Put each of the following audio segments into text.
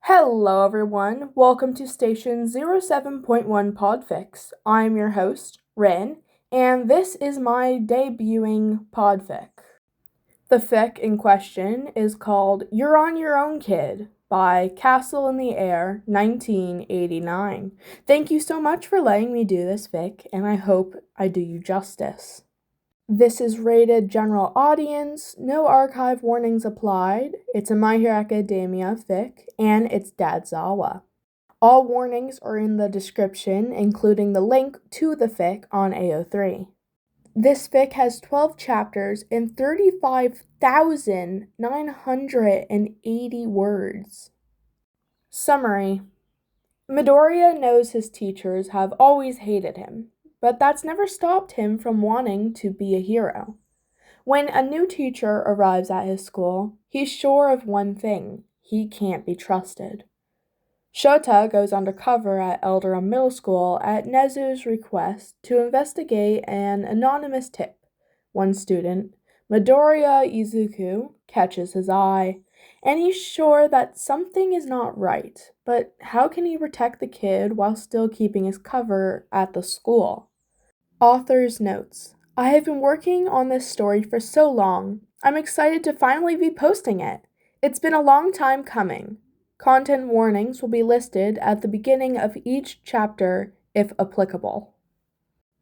Hello everyone, welcome to Station 07.1 Podfix. I'm your host, Rin, and this is my debuting podfic. The fic in question is called You're on Your Own Kid by CastleintheAir1989. Thank you so much for letting me do this fic, and I hope I do you justice. This is rated general audience, no archive warnings applied. It's a My Hero Academia fic, and it's Dadzawa. All warnings are in the description, including the link to the fic on AO3. This fic has 12 chapters and 35,980 words. Summary. Midoriya knows his teachers have always hated him, but that's never stopped him from wanting to be a hero. When a new teacher arrives at his school, he's sure of one thing: he can't be trusted. Shota goes undercover at Eldora Middle School at Nezu's request to investigate an anonymous tip. One student, Midoriya Izuku, catches his eye, and he's sure that something is not right, but how can he protect the kid while still keeping his cover at the school? Author's notes. I have been working on this story for so long. I'm excited to finally be posting it. It's been a long time coming. Content warnings will be listed at the beginning of each chapter if applicable.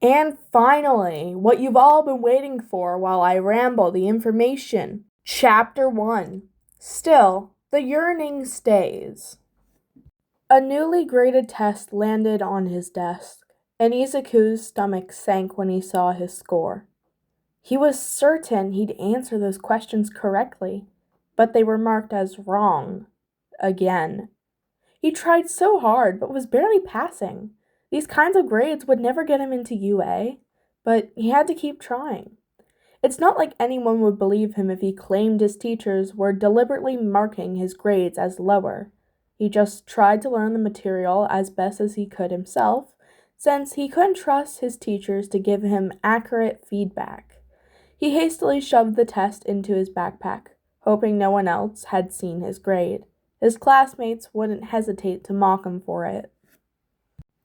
And finally, what you've all been waiting for while I ramble the information. Chapter 1. Still, the yearning stays. A newly graded test landed on his desk, and Izuku's stomach sank when he saw his score. He was certain he'd answer those questions correctly, but they were marked as wrong. Again. He tried so hard, but was barely passing. These kinds of grades would never get him into UA, but he had to keep trying. It's not like anyone would believe him if he claimed his teachers were deliberately marking his grades as lower. He just tried to learn the material as best as he could himself, since he couldn't trust his teachers to give him accurate feedback. He hastily shoved the test into his backpack, hoping no one else had seen his grade. His classmates wouldn't hesitate to mock him for it.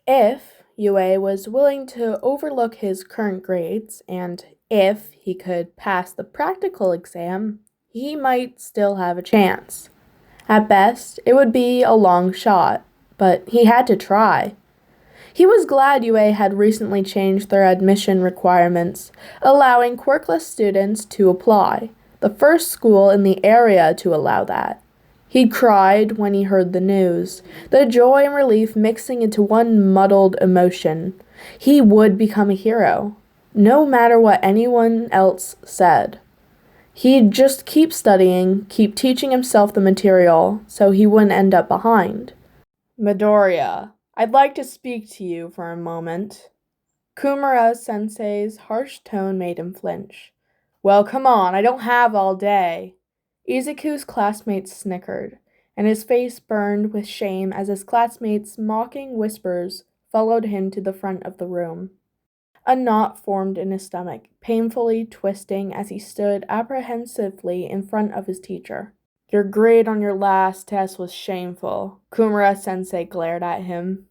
If UA was willing to overlook his current grades, and if he could pass the practical exam, he might still have a chance. At best, it would be a long shot, but he had to try. He was glad UA had recently changed their admission requirements, allowing quirkless students to apply, the first school in the area to allow that. He cried when he heard the news, the joy and relief mixing into one muddled emotion. He would become a hero, no matter what anyone else said. He'd just keep studying, keep teaching himself the material, so he wouldn't end up behind. Midoriya, I'd like to speak to you for a moment. Kumura-sensei's harsh tone made him flinch. Well, come on, I don't have all day. Izuku's classmates snickered, and his face burned with shame as his classmates' mocking whispers followed him to the front of the room. A knot formed in his stomach, painfully twisting as he stood apprehensively in front of his teacher. Your grade on your last test was shameful. Kumura-sensei glared at him.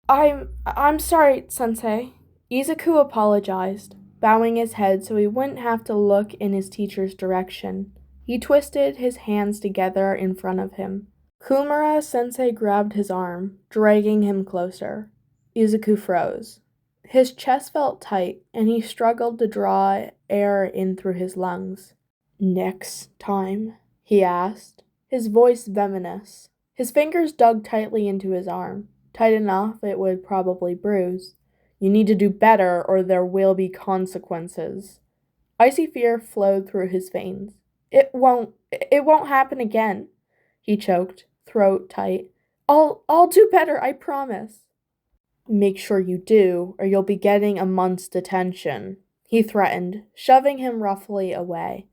I'm sorry, sensei. Izuku apologized, bowing his head so he wouldn't have to look in his teacher's direction. He twisted his hands together in front of him. Kumura-sensei grabbed his arm, dragging him closer. Izuku froze. His chest felt tight, and he struggled to draw air in through his lungs. Next time? He asked, his voice venomous. His fingers dug tightly into his arm, tight enough it would probably bruise. You need to do better, or there will be consequences. Icy fear flowed through his veins. It won't happen again, he choked, throat tight. I'll do better, I promise. Make sure you do, or you'll be getting a month's detention, he threatened, shoving him roughly away.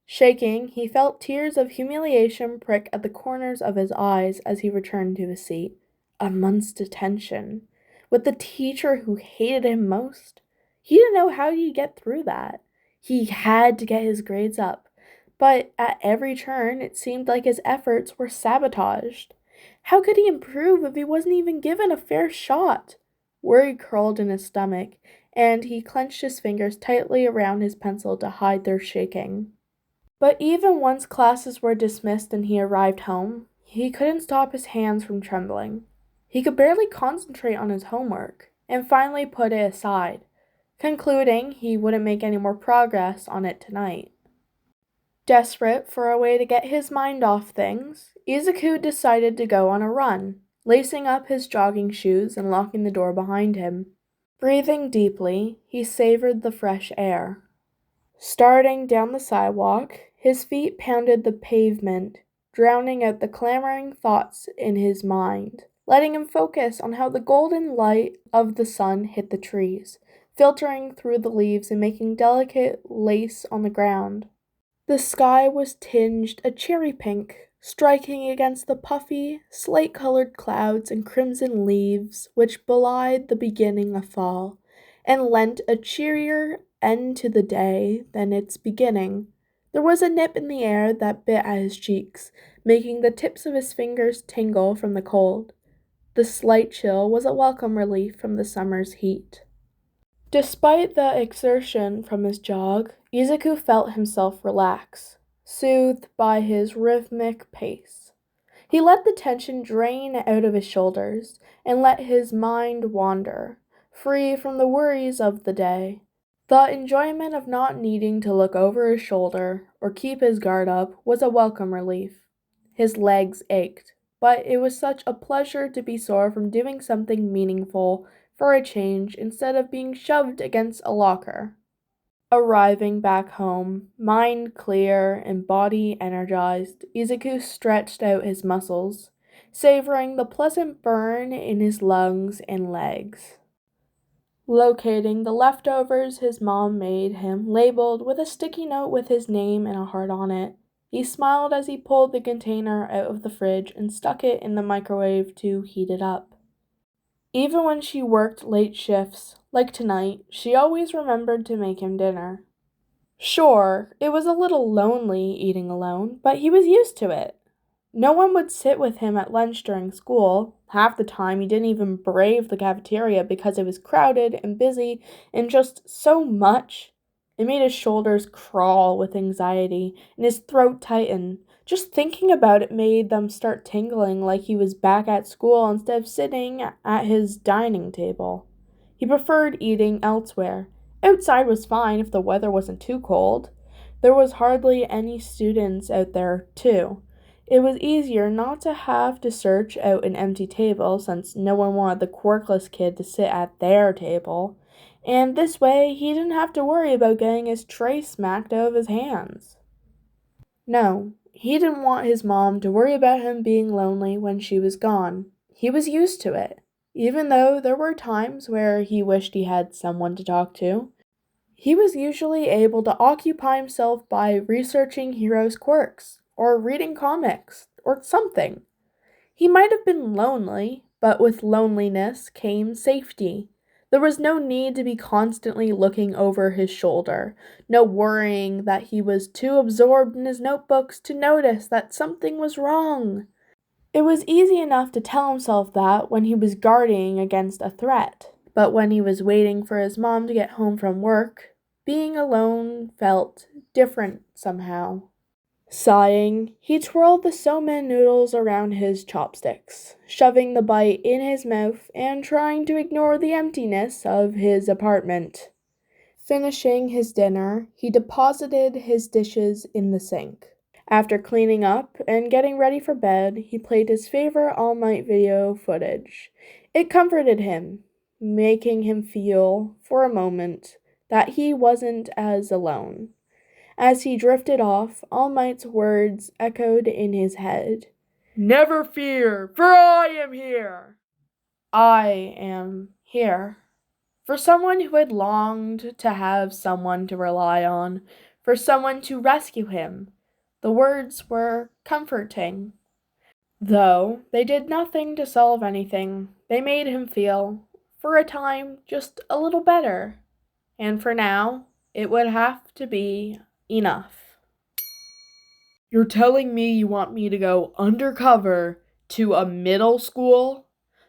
Shaking, he felt tears of humiliation prick at the corners of his eyes as he returned to his seat. A month's detention. With the teacher who hated him most? He didn't know how he'd get through that. He had to get his grades up. But at every turn, it seemed like his efforts were sabotaged. How could he improve if he wasn't even given a fair shot? Worry curled in his stomach, and he clenched his fingers tightly around his pencil to hide their shaking. But even once classes were dismissed and he arrived home, he couldn't stop his hands from trembling. He could barely concentrate on his homework, and finally put it aside, concluding he wouldn't make any more progress on it tonight. Desperate for a way to get his mind off things, Izuku decided to go on a run, lacing up his jogging shoes and locking the door behind him. Breathing deeply, he savored the fresh air. Starting down the sidewalk, his feet pounded the pavement, drowning out the clamoring thoughts in his mind, letting him focus on how the golden light of the sun hit the trees, filtering through the leaves and making delicate lace on the ground. The sky was tinged a cherry pink, striking against the puffy, slate-colored clouds and crimson leaves which belied the beginning of fall, and lent a cheerier end to the day than its beginning. There was a nip in the air that bit at his cheeks, making the tips of his fingers tingle from the cold. The slight chill was a welcome relief from the summer's heat. Despite the exertion from his jog, Izuku felt himself relax, soothed by his rhythmic pace. He let the tension drain out of his shoulders and let his mind wander, free from the worries of the day. The enjoyment of not needing to look over his shoulder or keep his guard up was a welcome relief. His legs ached, but it was such a pleasure to be sore from doing something meaningful for a change instead of being shoved against a locker. Arriving back home, mind clear and body energized, Izuku stretched out his muscles, savoring the pleasant burn in his lungs and legs. Locating the leftovers his mom made him, labeled with a sticky note with his name and a heart on it, he smiled as he pulled the container out of the fridge and stuck it in the microwave to heat it up. Even when she worked late shifts, like tonight, she always remembered to make him dinner. Sure, it was a little lonely eating alone, but he was used to it. No one would sit with him at lunch during school. Half the time he didn't even brave the cafeteria because it was crowded and busy and just so much. It made his shoulders crawl with anxiety and his throat tighten. Just thinking about it made them start tingling like he was back at school instead of sitting at his dining table. He preferred eating elsewhere. Outside was fine if the weather wasn't too cold. There was hardly any students out there, too. It was easier not to have to search out an empty table since no one wanted the quirkless kid to sit at their table. And this way, he didn't have to worry about getting his tray smacked out of his hands. No, he didn't want his mom to worry about him being lonely when she was gone. He was used to it, even though there were times where he wished he had someone to talk to. He was usually able to occupy himself by researching heroes' quirks, or reading comics, or something. He might have been lonely, but with loneliness came safety. There was no need to be constantly looking over his shoulder, no worrying that he was too absorbed in his notebooks to notice that something was wrong. It was easy enough to tell himself that when he was guarding against a threat, but when he was waiting for his mom to get home from work, being alone felt different somehow. Sighing, he twirled the somen noodles around his chopsticks, shoving the bite in his mouth and trying to ignore the emptiness of his apartment. Finishing his dinner, he deposited his dishes in the sink. After cleaning up and getting ready for bed, he played his favorite All Might video footage. It comforted him, making him feel, for a moment, that he wasn't as alone. As he drifted off, All Might's words echoed in his head. "Never fear, for I am here." I am here. For someone who had longed to have someone to rely on, for someone to rescue him. The words were comforting. Though they did nothing to solve anything, they made him feel, for a time, just a little better. And for now, it would have to be enough. "You're telling me you want me to go undercover To a middle school?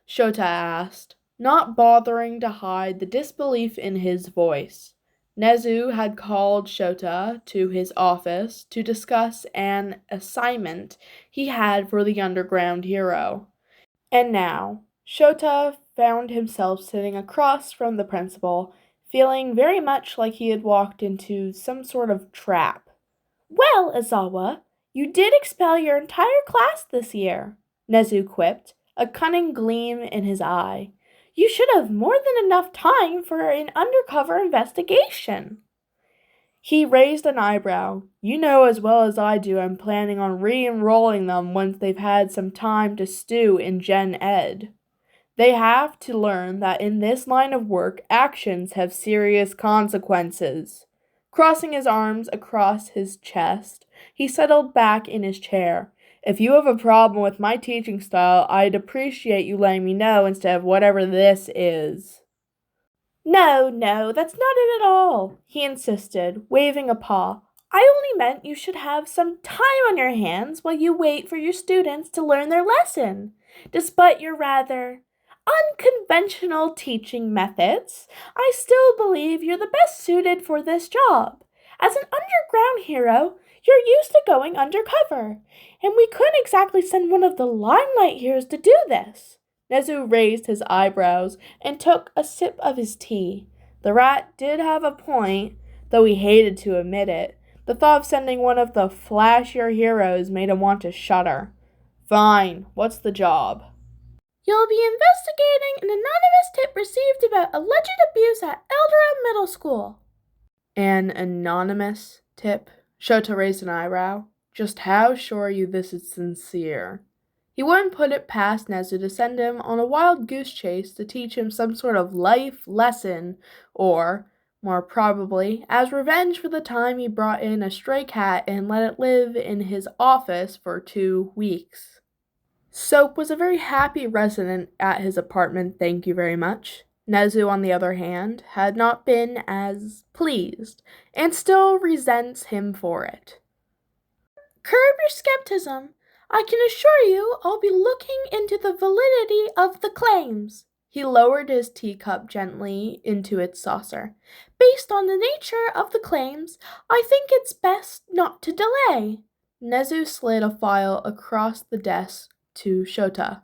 Shota asked, not bothering to hide the disbelief in his voice. Nezu had called Shota to his office to discuss an assignment he had for the underground hero. And now, Shota found himself sitting across from the principal, feeling very much like he had walked into some sort of trap. Well, Izawa, you did expel your entire class this year, Nezu quipped, a cunning gleam in his eye. You should have more than enough time for an undercover investigation. He raised an eyebrow. You know as well as I do I'm planning on re-enrolling them once they've had some time to stew in Gen Ed. They have to learn that in this line of work, actions have serious consequences. Crossing his arms across his chest, he settled back in his chair. If you have a problem with my teaching style, I'd appreciate you letting me know instead of whatever this is. No, that's not it at all, he insisted, waving a paw. I only meant you should have some time on your hands while you wait for your students to learn their lesson. Despite your rather unconventional teaching methods, I still believe you're the best suited for this job. As an underground hero, you're used to going undercover, and we couldn't exactly send one of the limelight heroes to do this. Nezu raised his eyebrows and took a sip of his tea. The rat did have a point, though he hated to admit it. The thought of sending one of the flashier heroes made him want to shudder. Fine, what's the job? You'll be investigating an anonymous tip received about alleged abuse at Eldora Middle School. An anonymous tip? Shota raised an eyebrow. Just how sure are you this is sincere? He wouldn't put it past Nezu to send him on a wild goose chase to teach him some sort of life lesson, or, more probably, as revenge for the time he brought in a stray cat and let it live in his office for 2 weeks. Soap was a very happy resident at his apartment, thank you very much. Nezu, on the other hand, had not been as pleased, and still resents him for it. Curb your skepticism. I can assure you I'll be looking into the validity of the claims. He lowered his teacup gently into its saucer. Based on the nature of the claims, I think it's best not to delay. Nezu slid a file across the desk to Shota.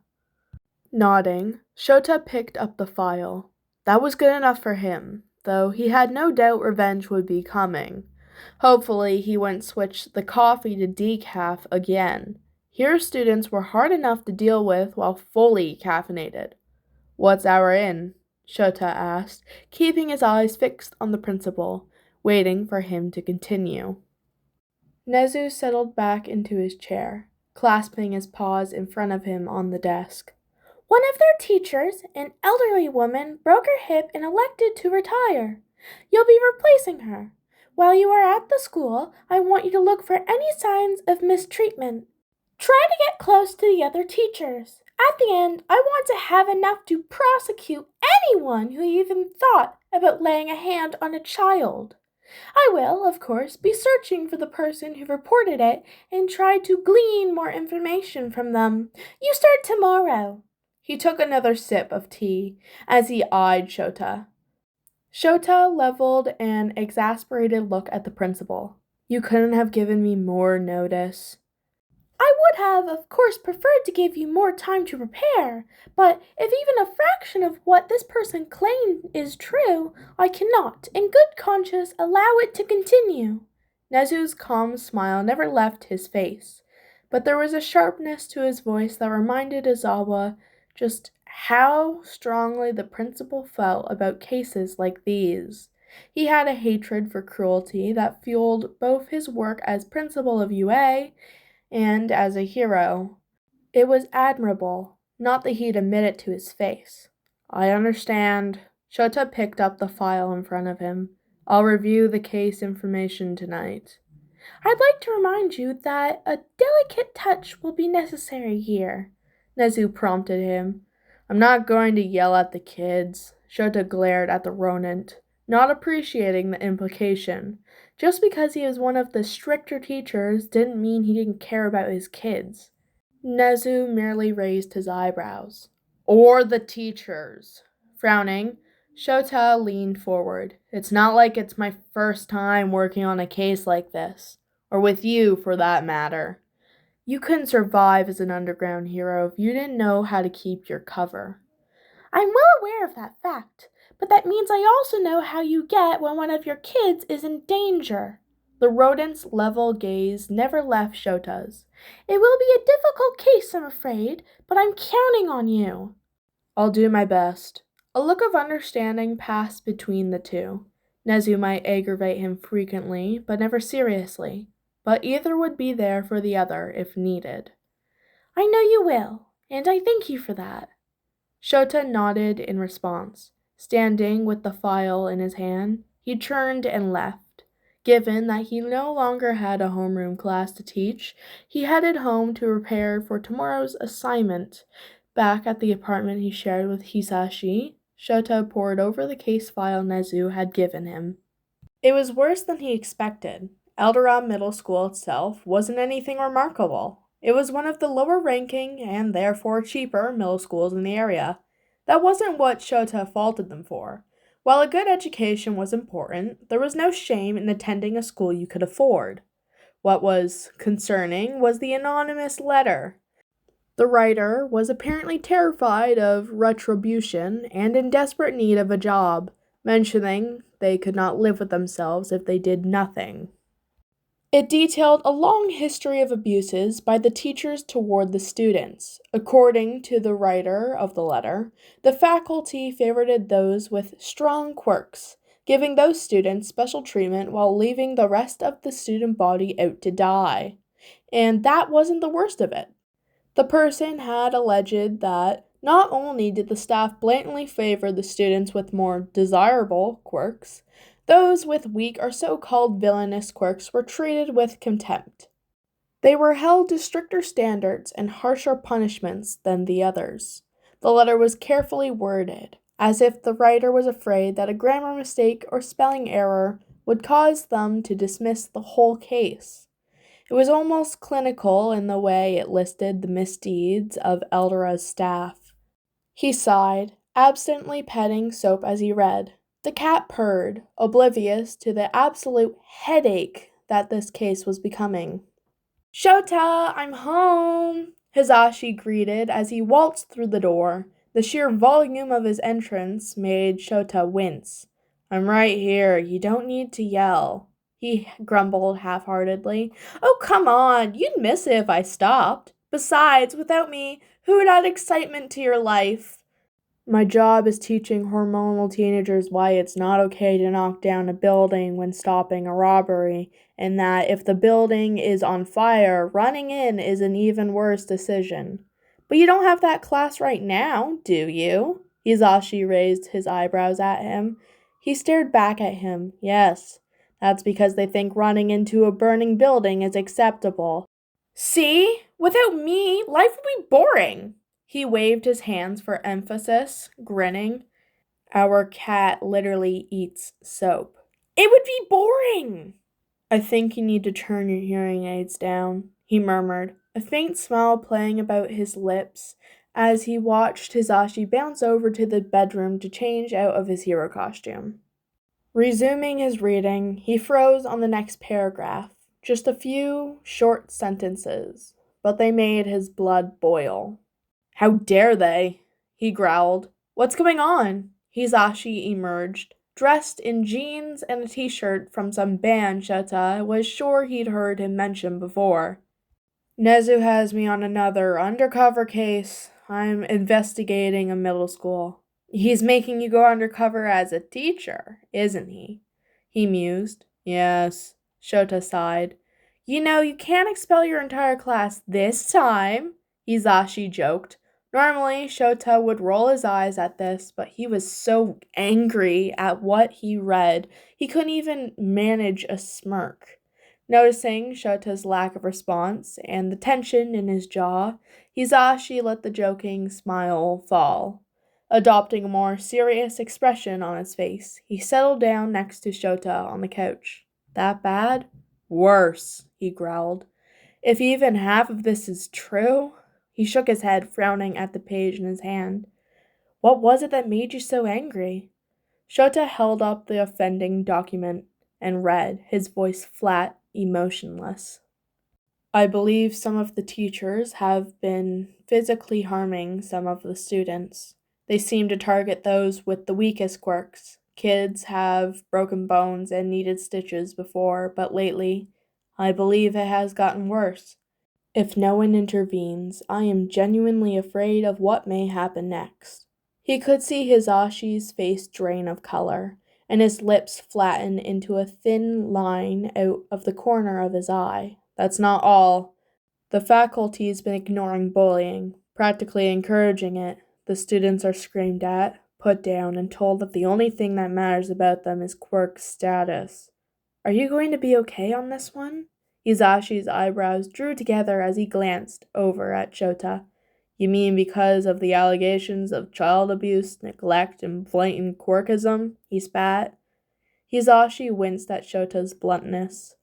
Nodding, Shota picked up the file. That was good enough for him, though he had no doubt revenge would be coming. Hopefully he wouldn't switch the coffee to decaf again. Here students were hard enough to deal with while fully caffeinated. What's our in? Shota asked, keeping his eyes fixed on the principal, waiting for him to continue. Nezu settled back into his chair, clasping his paws in front of him on the desk. One of their teachers, an elderly woman, broke her hip and elected to retire. You'll be replacing her. While you are at the school, I want you to look for any signs of mistreatment. Try to get close to the other teachers. At the end, I want to have enough to prosecute anyone who even thought about laying a hand on a child. I will, of course, be searching for the person who reported it and try to glean more information from them. You start tomorrow. He took another sip of tea as he eyed Shota. Shota leveled an exasperated look at the principal. You couldn't have given me more notice. I would have, of course, preferred to give you more time to prepare, but if even a fraction of what this person claimed is true, I cannot, in good conscience, allow it to continue. Nezu's calm smile never left his face, but there was a sharpness to his voice that reminded Izawa just how strongly the principal felt about cases like these. He had a hatred for cruelty that fueled both his work as principal of UA and as a hero. It was admirable, not that he'd admit it to his face. I understand. Shota picked up the file in front of him. I'll review the case information tonight. I'd like to remind you that a delicate touch will be necessary here, Nezu prompted him. I'm not going to yell at the kids. Shota glared at the rodent, not appreciating the implication. Just because he was one of the stricter teachers didn't mean he didn't care about his kids. Nezu merely raised his eyebrows. Or the teachers. Frowning, Shota leaned forward. It's not like it's my first time working on a case like this. Or with you, for that matter. You couldn't survive as an underground hero if you didn't know how to keep your cover. I'm well aware of that fact, but that means I also know how you get when one of your kids is in danger. The rodent's level gaze never left Shota's. It will be a difficult case, I'm afraid, but I'm counting on you. I'll do my best. A look of understanding passed between the two. Nezu might aggravate him frequently, but never seriously. But either would be there for the other if needed. I know you will, and I thank you for that. Shota nodded in response. Standing with the file in his hand, he turned and left. Given that he no longer had a homeroom class to teach, he headed home to prepare for tomorrow's assignment. Back at the apartment he shared with Hisashi, Shota pored over the case file Nezu had given him. It was worse than he expected. Eldorado Middle School itself wasn't anything remarkable. It was one of the lower-ranking and therefore cheaper middle schools in the area. That wasn't what Shota faulted them for. While a good education was important, there was no shame in attending a school you could afford. What was concerning was the anonymous letter. The writer was apparently terrified of retribution and in desperate need of a job, mentioning they could not live with themselves if they did nothing. It detailed a long history of abuses by the teachers toward the students. According to the writer of the letter, the faculty favored those with strong quirks, giving those students special treatment while leaving the rest of the student body out to die. And that wasn't the worst of it. The person had alleged that not only did the staff blatantly favor the students with more desirable quirks, those with weak or so-called villainous quirks were treated with contempt. They were held to stricter standards and harsher punishments than the others. The letter was carefully worded, as if the writer was afraid that a grammar mistake or spelling error would cause them to dismiss the whole case. It was almost clinical in the way it listed the misdeeds of Eldora's staff. He sighed, absently petting Soap as he read. The cat purred, oblivious to the absolute headache that this case was becoming. Shota, I'm home, Hisashi greeted as he waltzed through the door. The sheer volume of his entrance made Shota wince. I'm right here, you don't need to yell, he grumbled half-heartedly. Oh, come on, you'd miss it if I stopped. Besides, without me, who would add excitement to your life? My job is teaching hormonal teenagers why it's not okay to knock down a building when stopping a robbery, and that if the building is on fire, running in is an even worse decision. But you don't have that class right now, do you? Hisashi raised his eyebrows at him. He stared back at him. Yes, that's because they think running into a burning building is acceptable. See? Without me, life would be boring. He waved his hands for emphasis, grinning. Our cat literally eats soap. It would be boring! I think you need to turn your hearing aids down, he murmured, a faint smile playing about his lips as he watched Hisashi bounce over to the bedroom to change out of his hero costume. Resuming his reading, he froze on the next paragraph, just a few short sentences, but they made his blood boil. How dare they? He growled. What's going on? Hisashi emerged, dressed in jeans and a t-shirt from some band Shota was sure he'd heard him mention before. Nezu has me on another undercover case. I'm investigating a middle school. He's making you go undercover as a teacher, isn't he? He mused. Yes, Shota sighed. You know, you can't expel your entire class this time, Hisashi joked. Normally, Shota would roll his eyes at this, but he was so angry at what he read, he couldn't even manage a smirk. Noticing Shota's lack of response and the tension in his jaw, Hisashi let the joking smile fall. Adopting a more serious expression on his face, he settled down next to Shota on the couch. That bad? Worse, he growled. If even half of this is true, He shook his head, frowning at the page in his hand. What was it that made you so angry? Shota held up the offending document and read, his voice flat, emotionless. I believe some of the teachers have been physically harming some of the students. They seem to target those with the weakest quirks. Kids have broken bones and needed stitches before, but lately, I believe it has gotten worse. If no one intervenes, I am genuinely afraid of what may happen next. He could see Hisashi's face drain of color, and his lips flatten into a thin line out of the corner of his eye. That's not all. The faculty's been ignoring bullying, practically encouraging it. The students are screamed at, put down, and told that the only thing that matters about them is quirk status. Are you going to be okay on this one? Hisashi's eyebrows drew together as he glanced over at Shota. You mean because of the allegations of child abuse, neglect, and blatant quirkism? He spat. Hisashi winced at Shota's bluntness.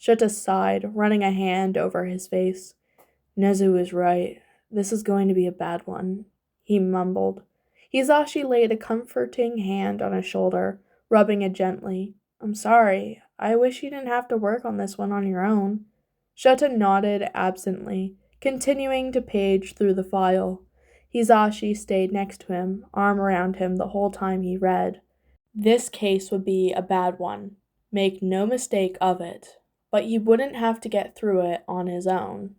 Shota sighed, running a hand over his face. Nezu is right. This is going to be a bad one, he mumbled. Hisashi laid a comforting hand on his shoulder, rubbing it gently. I'm sorry. I wish you didn't have to work on this one on your own. Shota nodded absently, continuing to page through the file. Hisashi stayed next to him, arm around him the whole time he read. This case would be a bad one. Make no mistake of it. But he wouldn't have to get through it on his own.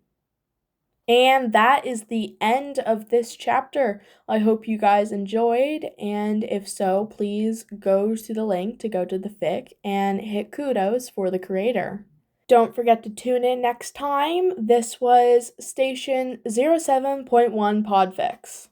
And that is the end of this chapter. I hope you guys enjoyed, and if so, please go to the link to go to the fic and hit kudos for the creator. Don't forget to tune in next time. This was Station 07.1 Podfix.